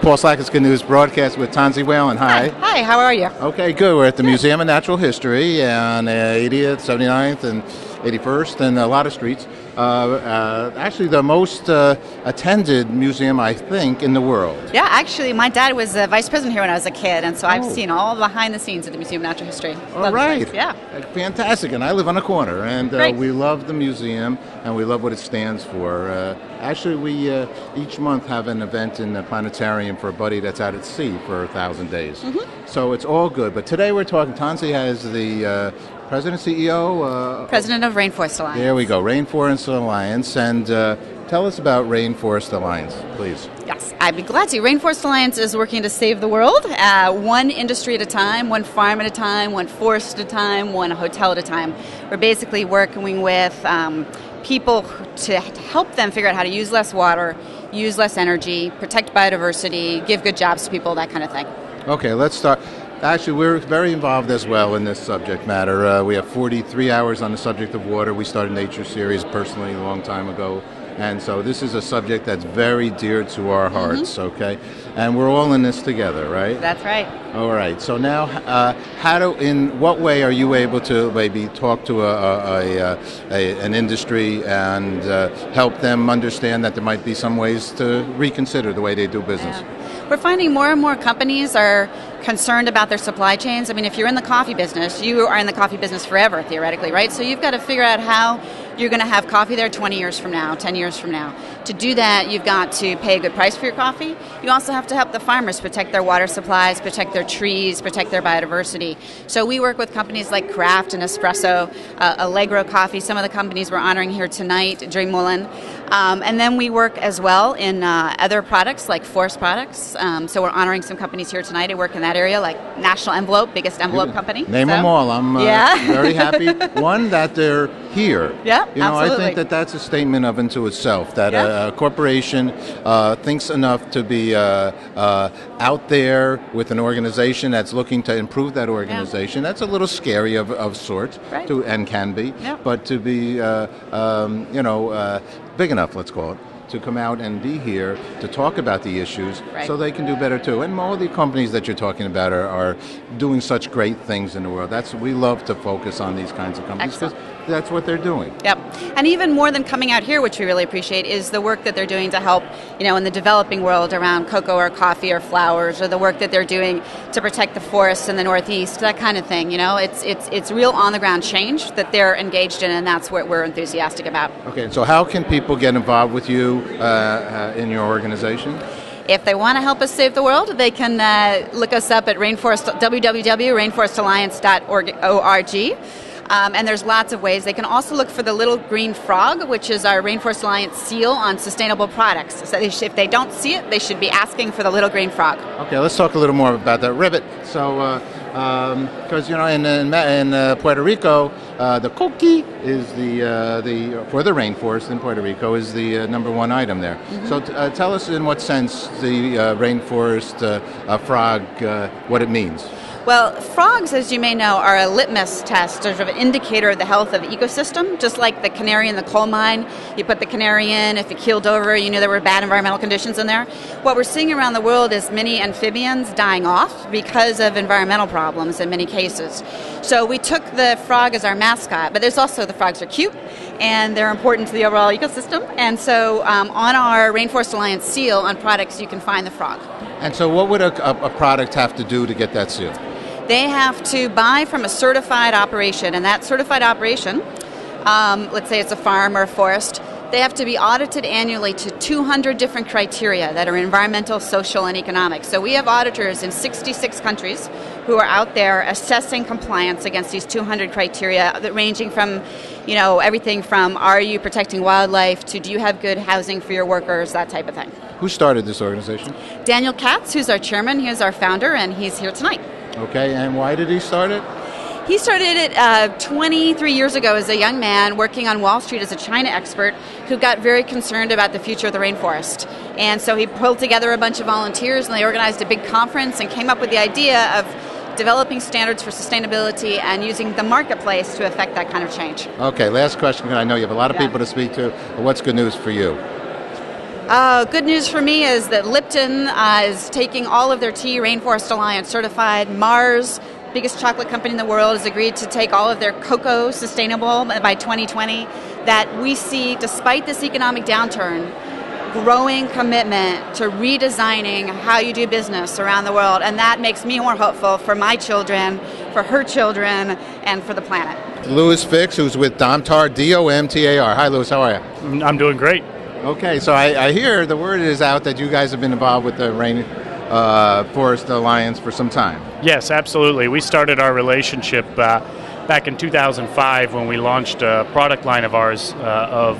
Paul Slackett's Good News broadcast with Tanzi Whalen. Hi. Hi, how are you? Okay, good. We're at the Museum of Natural History on 80th, 79th, and 81st, and a lot of streets. Actually, the most attended museum, I think, in the world. Yeah, actually, my dad was vice president here when I was a kid, and so I've seen all the behind the scenes at the Museum of Natural History. All right. Yeah. Fantastic. And I live on a corner, and we love the museum, and we love what it stands for. Actually, we each month have an event in the planetarium for a buddy that's out at sea for 1,000 days. Mm-hmm. So it's all good. But today we're talking, Tanzi has the President, CEO? President of Rainforest Alliance. There we go, Rainforest Alliance. And tell us about Rainforest Alliance, please. Yes, I'd be glad to. Rainforest Alliance is working to save the world, one industry at a time, one farm at a time, one forest at a time, one hotel at a time. We're basically working with people to help them figure out how to use less water, use less energy, protect biodiversity, give good jobs to people, that kind of thing. Okay, let's start. Actually, we're very involved as well in this subject matter. We have 43 hours on the subject of water. We started Nature Series personally a long time ago. And so this is a subject that's very dear to our hearts, okay? And we're all in this together, right? That's right. All right. So now, in what way are you able to maybe talk to an industry and help them understand that there might be some ways to reconsider the way they do business? Yeah. We're finding more and more companies are concerned about their supply chains. I mean, if you're in the coffee business, you are in the coffee business forever, theoretically, right? So you've got to figure out how you're going to have coffee there 20 years from now, 10 years from now. To do that, you've got to pay a good price for your coffee. You also have to help the farmers protect their water supplies, protect their trees, protect their biodiversity. So we work with companies like Kraft and Espresso, Allegro Coffee, some of the companies we're honoring here tonight, Dreamwoolen. And then we work as well in other products like forest products. So we're honoring some companies here tonight who work in that area, like National Envelope, biggest envelope company. Name them all. I'm very happy. One, that they're here. Yeah, absolutely. I think that's a statement of unto itself, that a corporation thinks enough to be out there with an organization that's looking to improve that organization. That's a little scary of sorts, right. And can be, but to be, big enough, let's call it, to come out and be here to talk about the issues so they can do better too. And all the companies that you're talking about are doing such great things in the world. We love to focus on these kinds of companies because that's what they're doing. Yep. And even more than coming out here, which we really appreciate, is the work that they're doing to help, in the developing world around cocoa or coffee or flowers, or the work that they're doing to protect the forests in the Northeast, that kind of thing. It's real on-the-ground change that they're engaged in, and that's what we're enthusiastic about. Okay, so how can people get involved with you in your organization? If they want to help us save the world, they can look us up at www.rainforestalliance.org. And there's lots of ways. They can also look for the little green frog, which is our Rainforest Alliance seal on sustainable products. So if they don't see it, they should be asking for the little green frog. Okay, let's talk a little more about that ribbit. So, because in Puerto Rico, the coqui is for the rainforest in Puerto Rico is the number one item there. Mm-hmm. So tell us in what sense the rainforest frog, what it means. Well, frogs, as you may know, are a litmus test, sort of an indicator of the health of the ecosystem, just like the canary in the coal mine. You put the canary in, if it keeled over, you knew there were bad environmental conditions in there. What we're seeing around the world is many amphibians dying off because of environmental problems in many cases. So we took the frog as our mascot, but there's also the frogs are cute, and they're important to the overall ecosystem. And so on our Rainforest Alliance seal on products, you can find the frog. And so what would a product have to do to get that seal? They have to buy from a certified operation, and that certified operation, let's say it's a farm or a forest, they have to be audited annually to 200 different criteria that are environmental, social, and economic. So we have auditors in 66 countries who are out there assessing compliance against these 200 criteria, ranging from, everything from are you protecting wildlife to do you have good housing for your workers, that type of thing. Who started this organization? Daniel Katz, who's our chairman, he is our founder, and he's here tonight. Okay, and why did he start it? He started it 23 years ago as a young man working on Wall Street as a China expert who got very concerned about the future of the rainforest. And so he pulled together a bunch of volunteers and they organized a big conference and came up with the idea of developing standards for sustainability and using the marketplace to affect that kind of change. Okay, last question, because I know you have a lot of people to speak to. What's good news for you? Good news for me is that Lipton is taking all of their tea Rainforest Alliance certified. Mars, biggest chocolate company in the world, has agreed to take all of their cocoa sustainable by 2020. That we see, despite this economic downturn, growing commitment to redesigning how you do business around the world, and that makes me more hopeful for my children, for her children, and for the planet. Louis Fix, who's with Domtar, D-O-M-T-A-R. Hi, Louis. How are you? I'm doing great. Okay, so I hear the word is out that you guys have been involved with the Rainforest Alliance for some time. Yes, absolutely. We started our relationship back in 2005 when we launched a product line of ours of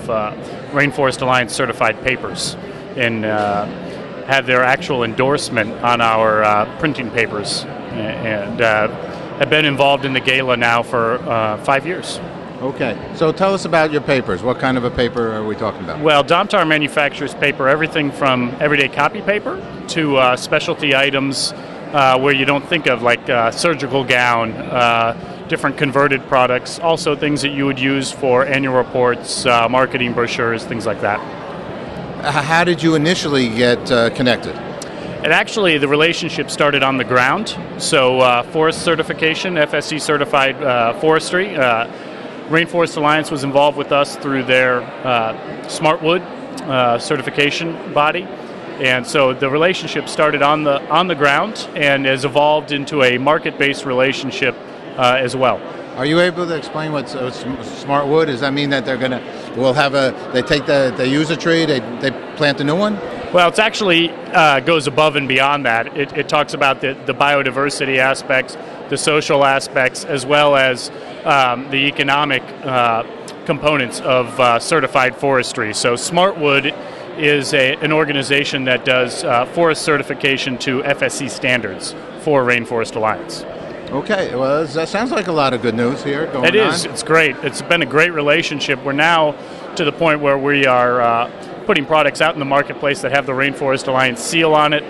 Rainforest Alliance Certified papers and had their actual endorsement on our printing papers and have been involved in the gala now for 5 years. Okay, so tell us about your papers. What kind of a paper are we talking about? Well, Domtar manufactures paper, everything from everyday copy paper to specialty items where you don't think of, like surgical gown, different converted products, also things that you would use for annual reports, marketing brochures, things like that. How did you initially get connected? And actually, the relationship started on the ground. So forest certification, FSC certified forestry. Rainforest Alliance was involved with us through their Smartwood certification body. And so the relationship started on the ground and has evolved into a market-based relationship as well. Are you able to explain what Smartwood? Does that mean that they use a tree, they plant a new one? Well, it's actually goes above and beyond that. It talks about the biodiversity aspects, the social aspects, as well as the economic components of certified forestry. So Smartwood is an organization that does forest certification to FSC standards for Rainforest Alliance. Okay, well, that sounds like a lot of good news here going on. It is. It's great. It's been a great relationship. We're now to the point where we are putting products out in the marketplace that have the Rainforest Alliance seal on it.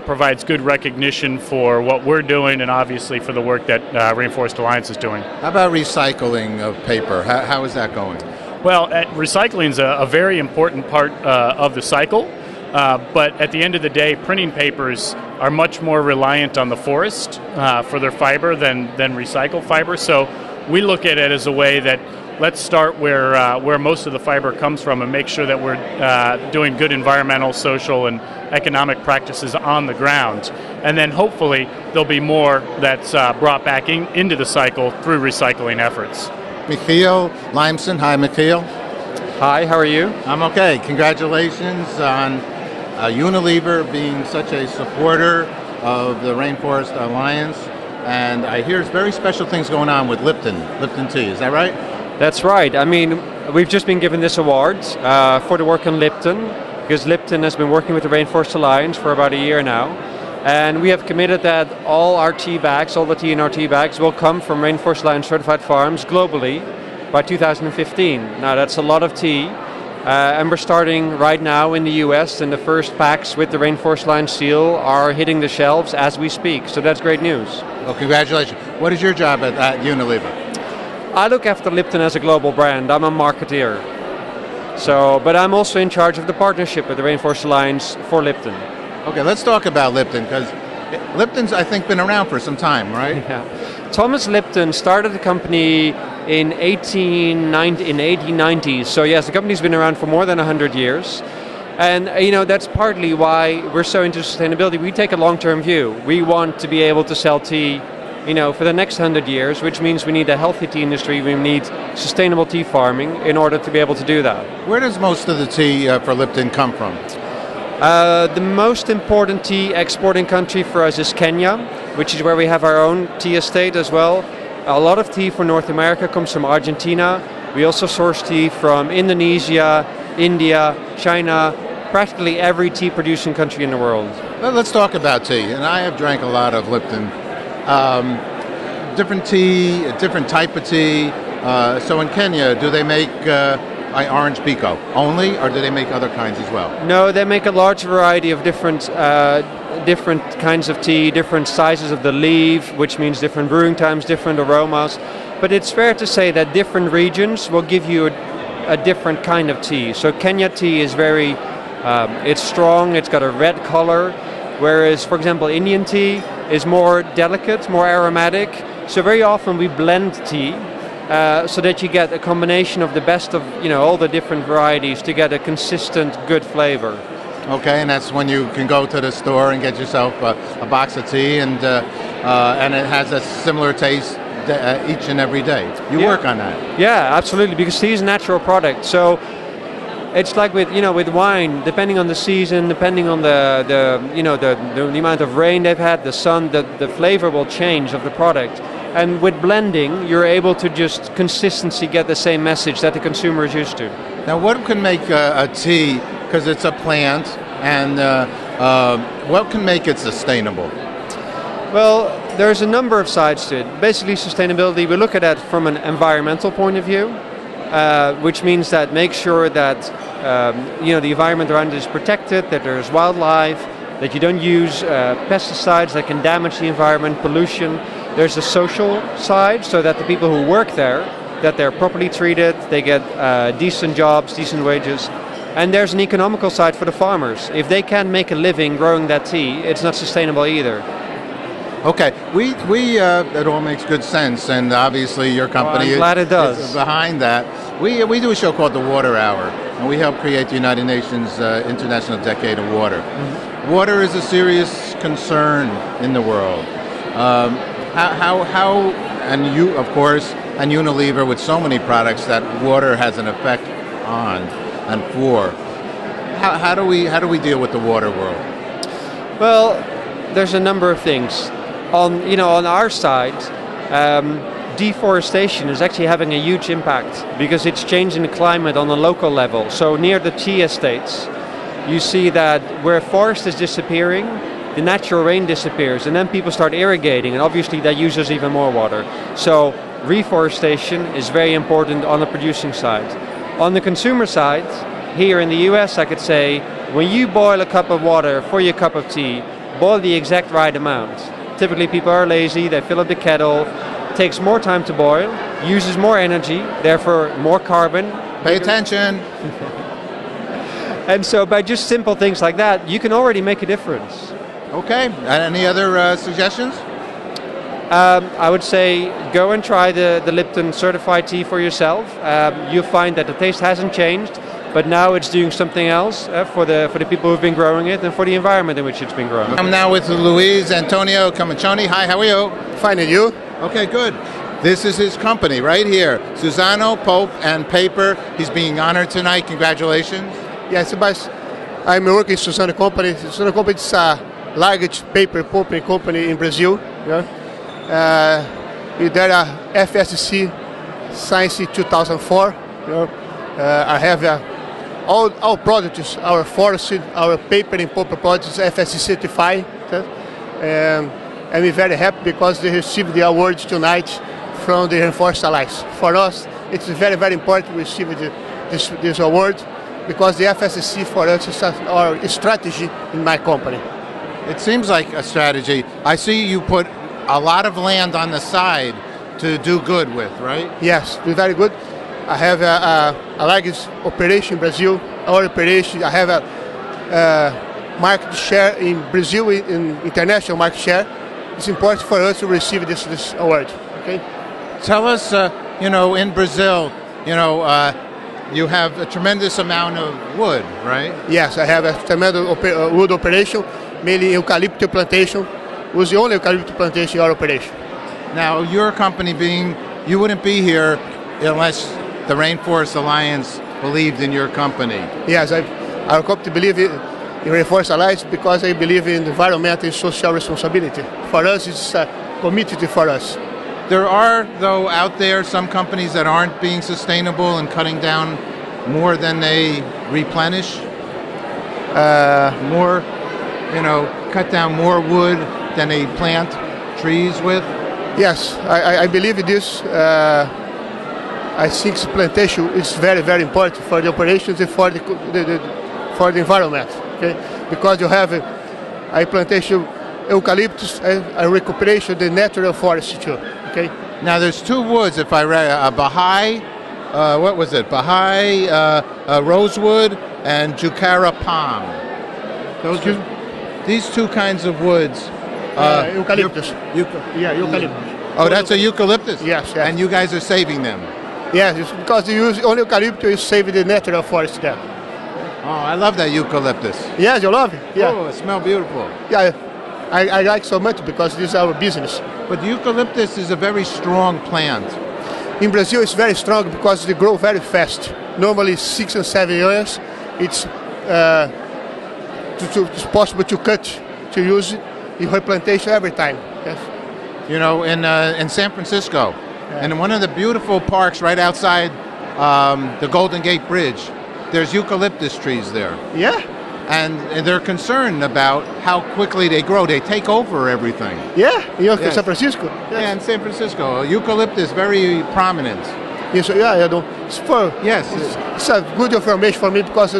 Provides good recognition for what we're doing and obviously for the work that Rainforest Alliance is doing. How about recycling of paper? How is that going? Well, recycling is a very important part of the cycle, but at the end of the day, printing papers are much more reliant on the forest for their fiber than recycled fiber. So we look at it as a way that let's start where most of the fiber comes from and make sure that we're doing good environmental, social, and economic practices on the ground. And then hopefully there'll be more that's brought back into the cycle through recycling efforts. Michiel Limson. Hi, Michiel. Hi, how are you? I'm okay. Congratulations on Unilever being such a supporter of the Rainforest Alliance. And I hear very special things going on with Lipton tea. Is that right? That's right. I mean, we've just been given this award for the work on Lipton, because Lipton has been working with the Rainforest Alliance for about a year now. And we have committed that all our tea bags, all the tea in our tea bags, will come from Rainforest Alliance certified farms globally by 2015. Now, that's a lot of tea. And we're starting right now in the US, and the first packs with the Rainforest Alliance seal are hitting the shelves as we speak. So that's great news. Well, congratulations. What is your job at Unilever? I look after Lipton as a global brand. I'm a marketeer. But I'm also in charge of the partnership with the Rainforest Alliance for Lipton. Okay, let's talk about Lipton, because Lipton's, I think, been around for some time, right? Yeah. Thomas Lipton started the company in 1890s. So yes, the company's been around for more than 100 years. And that's partly why we're so into sustainability. We take a long-term view. We want to be able to sell tea for the next 100 years, which means we need a healthy tea industry. We need sustainable tea farming in order to be able to do that. Where does most of the tea for Lipton come from? The most important tea exporting country for us is Kenya, which is where we have our own tea estate as well. A lot of tea for North America comes from Argentina. We also source tea from Indonesia, India, China, practically every tea producing country in the world. Well, let's talk about tea. And I have drank a lot of Lipton. Different tea, a different type of tea. So in Kenya, do they make orange pekoe only, or do they make other kinds as well? No, they make a large variety of different kinds of tea, different sizes of the leaf, which means different brewing times, different aromas. But it's fair to say that different regions will give you a different kind of tea. So Kenya tea is very It's strong, it's got a red color, whereas, for example, Indian tea is more delicate, more aromatic. So very often we blend tea so that you get a combination of the best of all the different varieties to get a consistent, good flavor. Okay, and that's when you can go to the store and get yourself a box of tea, and it has a similar taste each and every day. You work on that. Yeah, absolutely, because tea is a natural product. So it's like with wine, depending on the season, depending on the amount of rain they've had, the sun, the flavor will change of the product. And with blending, you're able to just consistency get the same message that the consumer is used to. Now, what can make a tea, because it's a plant, and what can make it sustainable? Well, there's a number of sides to it. Basically, sustainability, we look at that from an environmental point of view, which means that make sure that the environment around it is protected, that there's wildlife, that you don't use pesticides that can damage the environment, pollution. There's a social side, so that the people who work there, that they're properly treated, they get decent jobs, decent wages. And there's an economical side for the farmers. If they can't make a living growing that tea, it's not sustainable either. Okay, it all makes good sense, and obviously your company I'm glad it does. is behind that. We do a show called The Water Hour, and we help create the United Nations International Decade of Water. Mm-hmm. Water is a serious concern in the world. How, and you, of course, and Unilever with so many products that water has an effect on and for. How do we deal with the water world? Well, there's a number of things. On our side, deforestation is actually having a huge impact because it's changing the climate on a local level. So near the tea estates, you see that where forest is disappearing, the natural rain disappears, and then people start irrigating, and obviously that uses even more water. So reforestation is very important on the producing side. On the consumer side, here in the US, I could say, when you boil a cup of water for your cup of tea, boil the exact right amount. Typically people are lazy, they fill up the kettle, takes more time to boil, uses more energy, therefore more carbon. Pay attention. And so by just simple things like that, you can already make a difference. Okay, any other suggestions? I would say go and try the Lipton certified tea for yourself. You'll find that the taste hasn't changed, but now it's doing something else for the people who've been growing it and for the environment in which it's been grown. I'm now with Luis Antonio Camachoni. Hi, how are you? Fine, and you? Okay, good. This is his company right here, Susano Pulp and Paper. He's being honored tonight. Congratulations. Yes, but I'm working in Susano Company. Susano Company is a largest paper pulping company in Brazil. Yeah. There are FSC Science 2004. I have all products, our forestry, our paper and pulp products, FSC certified. And I'm very happy because they received the award tonight from the Rainforest Alliance. For us, it's very, very important to receive this award because the FSC for us is our strategy in my company. It seems like a strategy. I see you put a lot of land on the side to do good with, right? Yes, very good. I have a largest operation in Brazil. Our operation, I have a market share in Brazil, in international market share. It's important for us to receive this award. Okay. Tell us, in Brazil, you have a tremendous amount of wood, right? Yes, I have a tremendous wood operation, mainly eucalyptus plantation. It was the only eucalyptus plantation in our operation. Now, your company you wouldn't be here unless the Rainforest Alliance believed in your company. Yes, our company believes in Rainforest Alliance because I believe in environmental and social responsibility. For us, it's a commitment for us. There are, though, out there some companies that aren't being sustainable and cutting down more than they replenish. Cut down more wood than they plant trees with. Yes, I believe in this. I think plantation is very, very important for the operations and for the environment. Okay, because you have a plantation eucalyptus, a recuperation the natural forest too. Okay. Now there's two woods. If I read Baha'i, what was it? Baha'i rosewood and Jucara palm. These two kinds of woods. Eucalyptus. Eucalyptus. Oh, that's a eucalyptus? Yes. And you guys are saving them? Yes, it's because you use only eucalyptus, you save the natural forest there. Oh, I love that eucalyptus. Yes, you love it? Yeah. Oh, it smells beautiful. Yeah, I like so much because this is our business. But eucalyptus is a very strong plant. In Brazil, it's very strong because they grow very fast. Normally 6 and 7 years. It's possible to cut, to use it in replantation every time. Yes. You know, in San Francisco, and in one of the beautiful parks right outside the Golden Gate Bridge, there's eucalyptus trees there. Yeah. And they're concerned about how quickly they grow. They take over everything. Yeah, Yes. San Francisco. Yes. Yeah, in San Francisco, eucalyptus very prominent. Yes, yeah, I know. Yes. It's a good information for me because I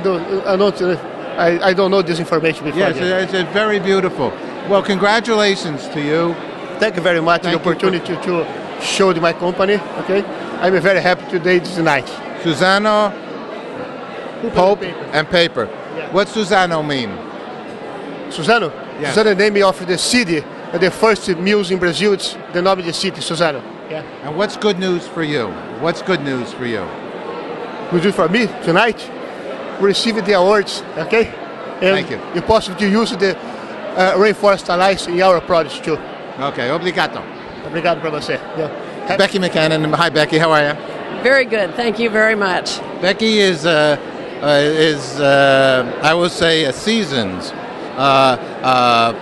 don't know this information before. Yes, it's very beautiful. Well, congratulations to you. Thank you very much for the opportunity to show my company. Okay, I'm very happy today. This night. Suzano, Pope, paper. and paper. Yeah. What's Suzano mean? Suzano? Yeah. Suzano, the name of the city, the first mills in Brazil. It's the name of the city, Suzano. Yeah. And what's good news for you? What's good news for you? Good news for me tonight. We received the awards. Okay. And Thank you. It's possible to use the Rainforest Alliance in our products too. Okay, obrigado. Obrigado para você. Yeah. Becky McCannon. Hi, Becky. How are you? Very good. Thank you very much. Becky is I would say, a seasoned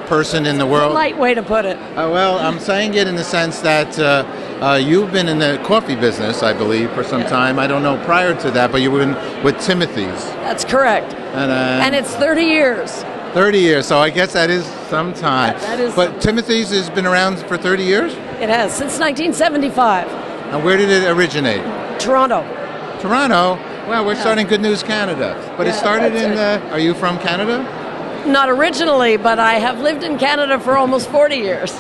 person in the world. Light way to put it. Well, I'm saying it in the sense that you've been in the coffee business, I believe, for some time. I don't know prior to that, but you were with Timothy's. That's correct. And it's 30 years. 30 years, so I guess that is some time. That is but Timothy's has been around for 30 years? It has, since 1975. And where did it originate? Toronto. Toronto? Well, we're starting Good News Canada. But it started in are you from Canada? Not originally, but I have lived in Canada for almost 40 years.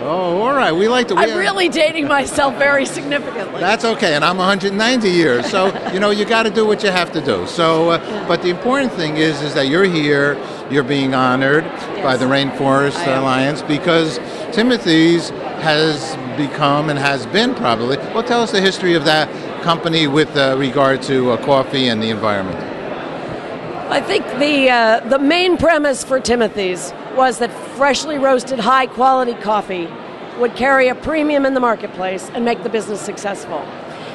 Oh, all right. We like to. I'm really dating myself very significantly. That's okay, and I'm 190 years, so you got to do what you have to do. So, but the important thing is that you're here, you're being honored by the Rainforest Alliance because Timothy's has become and has been probably. Well, tell us the history of that company with regard to coffee and the environment. I think the main premise for Timothy's was that freshly roasted, high-quality coffee would carry a premium in the marketplace and make the business successful.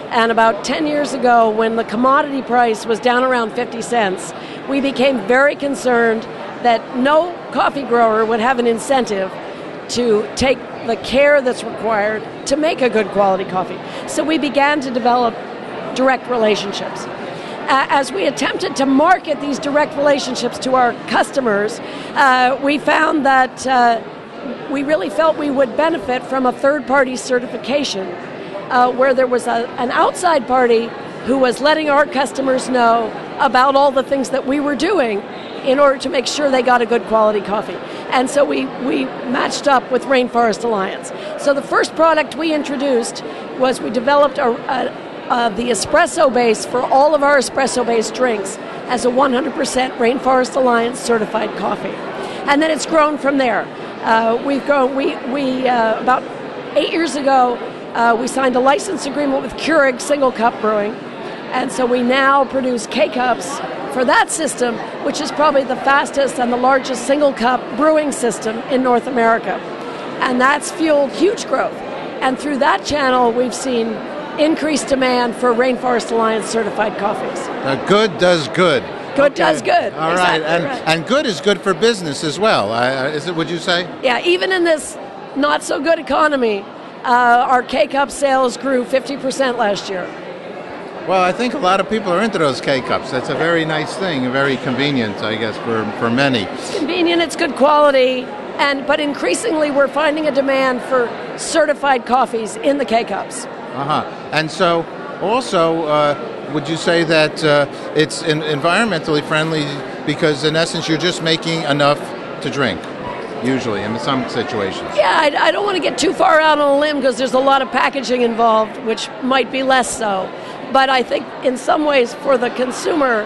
And about 10 years ago, when the commodity price was down around 50 cents, we became very concerned that no coffee grower would have an incentive to take the care that's required to make a good quality coffee. So we began to develop direct relationships. As we attempted to market these direct relationships to our customers, we found that we really felt we would benefit from a third-party certification where there was an outside party who was letting our customers know about all the things that we were doing in order to make sure they got a good quality coffee. And so we matched up with Rainforest Alliance. So the first product we introduced was we developed the espresso base for all of our espresso-based drinks as a 100% Rainforest Alliance certified coffee. And then it's grown from there. We've grown, about 8 years ago, we signed a license agreement with Keurig Single Cup Brewing. And so we now produce K-Cups for that system, which is probably the fastest and the largest single cup brewing system in North America. And that's fueled huge growth. And through that channel, we've seen increased demand for Rainforest Alliance certified coffees. Good does good. Good does good. All exactly right, and good is good for business as well. Is it? Would you say? Yeah, even in this not so good economy, our K-Cup sales grew 50% last year. Well, I think a lot of people are into those K-Cups. That's a very nice thing, very convenient, I guess, for many. It's convenient, it's good quality, but increasingly we're finding a demand for certified coffees in the K-Cups. And so, also, would you say that it's environmentally friendly because, in essence, you're just making enough to drink, usually, in some situations? Yeah, I don't want to get too far out on a limb because there's a lot of packaging involved, which might be less so. But I think in some ways for the consumer,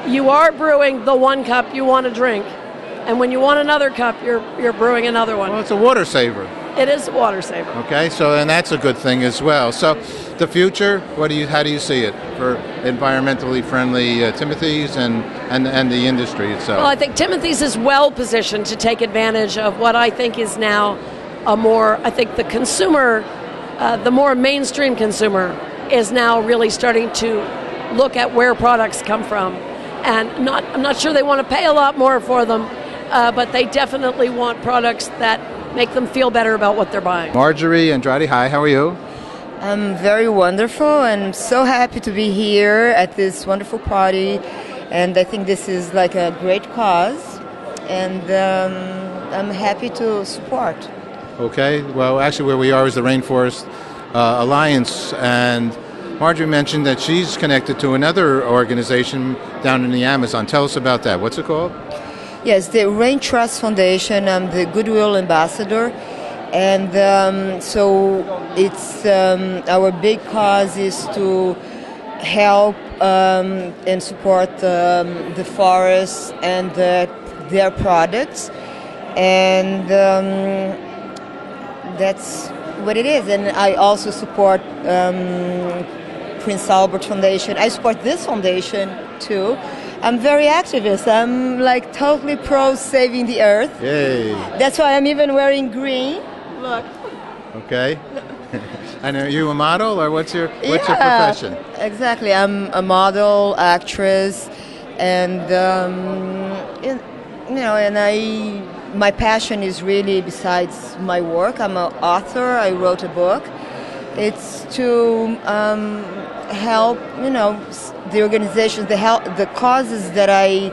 you are brewing the one cup you want to drink. And when you want another cup, you're brewing another one. Well, it's a water saver. It is a water saver. Okay, so and that's a good thing as well. So, the future, how do you see it for environmentally friendly Timothy's and the industry itself? Well, I think Timothy's is well positioned to take advantage of what I think is now the consumer, the more mainstream consumer, is now really starting to look at where products come from, and I'm not sure they want to pay a lot more for them, but they definitely want products that make them feel better about what they're buying. Marjorie Andrade, hi, how are you? I'm very wonderful and so happy to be here at this wonderful party, and I think this is like a great cause, and I'm happy to support. Okay, well actually where we are is the Rainforest Alliance, and Marjorie mentioned that she's connected to another organization down in the Amazon. Tell us about that. What's it called? Yes, the Rain Trust Foundation. I'm the Goodwill Ambassador, and so it's our big cause is to help and support the forests and their products, and that's what it is. And I also support Prince Albert Foundation. I support this foundation too. I'm very activist. I'm like totally pro saving the earth. Yay! That's why I'm even wearing green. Look. Okay. And are you a model, or what's your profession? Exactly. I'm a model, actress, and my passion is really, besides my work, I'm an author. I wrote a book. It's to help, the organizations, the causes that I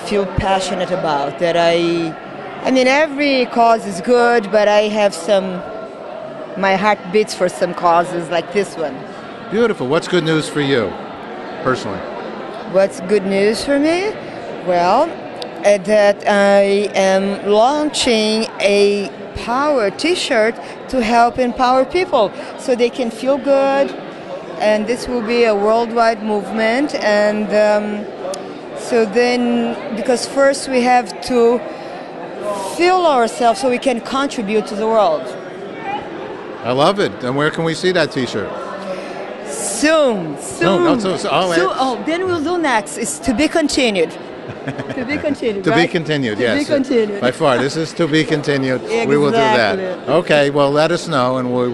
feel passionate about. Every cause is good, but I have my heart beats for some causes like this one. Beautiful. What's good news for you, personally? What's good news for me? Well, that I am launching a power t-shirt to help empower people so they can feel good, and this will be a worldwide movement. And so then, because first we have to feel ourselves so we can contribute to the world. I love it. And where can we see that t-shirt? Soon. Then we'll do next. It's to be continued. To be continued. To be continued, yes. To be continued. By far, this is to be continued. Exactly. We will do that. Okay, well, let us know, and we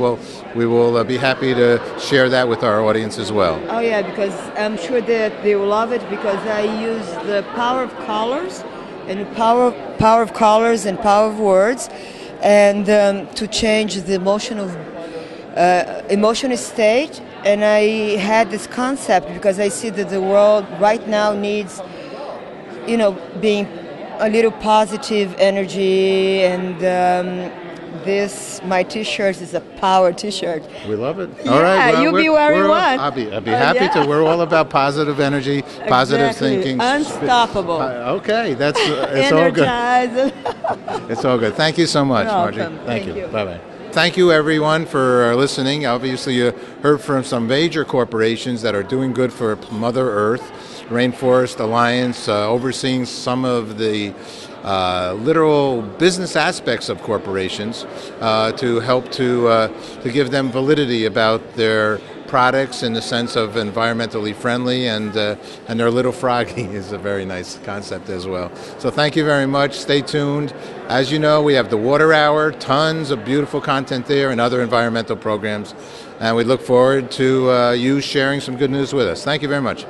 will be happy to share that with our audience as well. Oh yeah, because I'm sure that they will love it, because I use the power of colors and power of colors and power of words, and to change the emotional state. And I had this concept because I see that the world right now needs, being a little positive energy, and my t-shirt is a power t-shirt. We love it. Yeah, all right, well, you'll be wearing one. I'll be happy to. We're all about positive energy, positive thinking. Unstoppable. Okay, it's all good. Energize. It's all good. Thank you so much, Margie. Thank you. Bye-bye. Thank you, everyone, for listening. Obviously, you heard from some major corporations that are doing good for Mother Earth. Rainforest Alliance, overseeing some of the literal business aspects of corporations to help to give them validity about their products in the sense of environmentally friendly, and their little froggy is a very nice concept as well. So thank you very much. Stay tuned. As you know, we have the Water Hour, tons of beautiful content there, and other environmental programs, and we look forward to you sharing some good news with us. Thank you very much.